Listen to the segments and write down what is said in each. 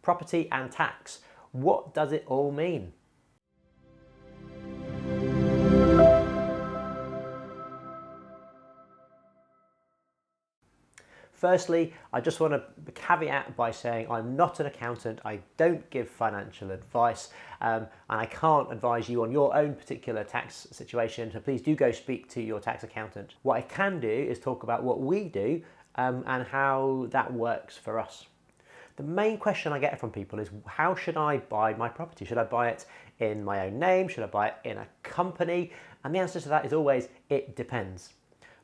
property and tax. What does it all mean? Firstly, I just want to caveat by saying I'm not an accountant, I don't give financial advice, and I can't advise you on your own particular tax situation, so please do go speak to your tax accountant. What I can do is talk about what we do and how that works for us. The main question I get from people is, how should I buy my property? Should I buy it in my own name? Should I buy it in a company? And the answer to that is always, it depends.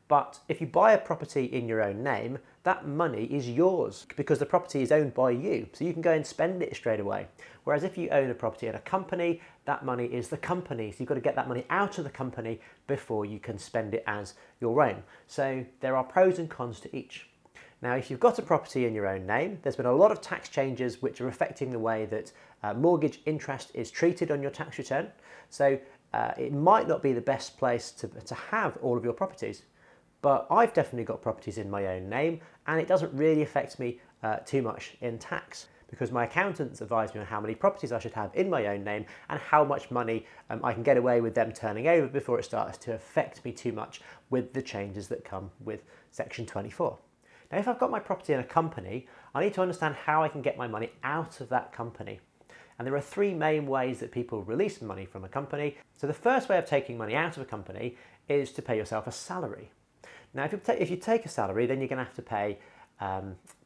But if you buy a property in your own name, that money is yours because the property is owned by you. So you can go and spend it straight away. Whereas if you own a property in a company, that money is the company. So you've got to get that money out of the company before you can spend it as your own. So there are pros and cons to each. Now, if you've got a property in your own name, there's been a lot of tax changes which are affecting the way that mortgage interest is treated on your tax return. So it might not be the best place to have all of your properties. But I've definitely got properties in my own name, and it doesn't really affect me too much in tax because my accountants advise me on how many properties I should have in my own name and how much money I can get away with them turning over before it starts to affect me too much with the changes that come with Section 24. Now, if I've got my property in a company, I need to understand how I can get my money out of that company. And there are three main ways that people release money from a company. So the first way of taking money out of a company is to pay yourself a salary. Now, if you take a salary, then you're going to have to pay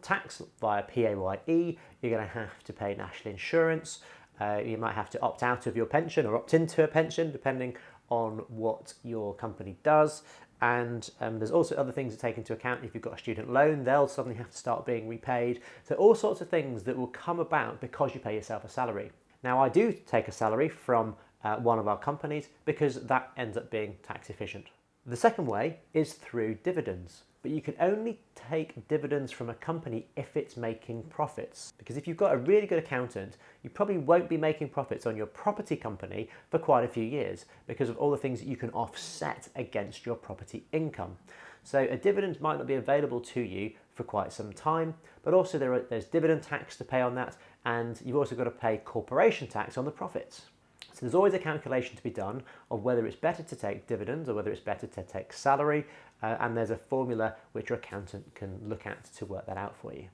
tax via PAYE, you're going to have to pay national insurance, you might have to opt out of your pension or opt into a pension, depending on what your company does. And there's also other things to take into account. If you've got a student loan, they'll suddenly have to start being repaid. So all sorts of things that will come about because you pay yourself a salary. Now, I do take a salary from one of our companies because that ends up being tax efficient. The second way is through dividends, but you can only take dividends from a company if it's making profits. Because if you've got a really good accountant, you probably won't be making profits on your property company for quite a few years because of all the things that you can offset against your property income. So a dividend might not be available to you for quite some time, but also there's dividend tax to pay on that, and you've also got to pay corporation tax on the profits. So there's always a calculation to be done of whether it's better to take dividends or whether it's better to take salary, and there's a formula which your accountant can look at to work that out for you.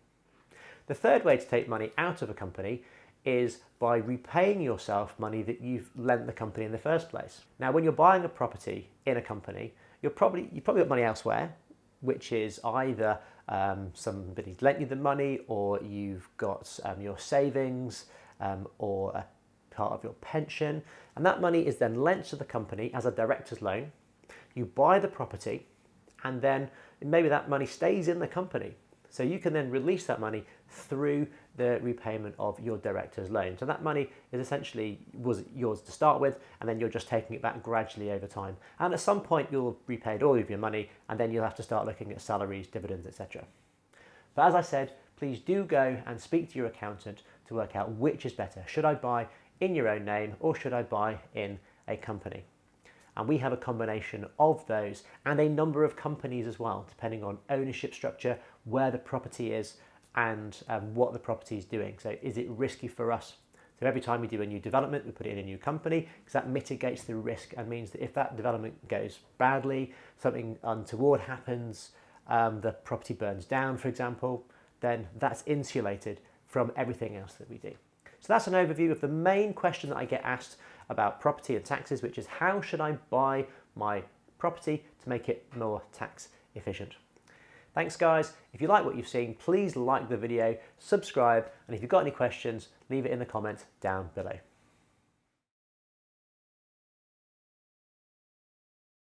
The third way to take money out of a company is by repaying yourself money that you've lent the company in the first place. Now, when you're buying a property in a company, you've probably got money elsewhere, which is either somebody's lent you the money, or you've got your savings or a part of your pension, and that money is then lent to the company as a director's loan. You buy the property, and then maybe that money stays in the company. So you can then release that money through the repayment of your director's loan. So that money is essentially was yours to start with, and then you're just taking it back gradually over time. And at some point you'll have repaid all of your money, and then you'll have to start looking at salaries, dividends, etc. But as I said, please do go and speak to your accountant to work out which is better. Should I buy in your own name, or should I buy in a company? And we have a combination of those and a number of companies as well, depending on ownership structure, where the property is, and what the property is doing. So is it risky for us? So every time we do a new development, we put it in a new company, because that mitigates the risk and means that if that development goes badly, something untoward happens, the property burns down, for example, then that's insulated from everything else that we do. So that's an overview of the main question that I get asked about property and taxes, which is how should I buy my property to make it more tax efficient? Thanks guys. If you like what you've seen, please like the video, subscribe, and if you've got any questions, leave it in the comments down below.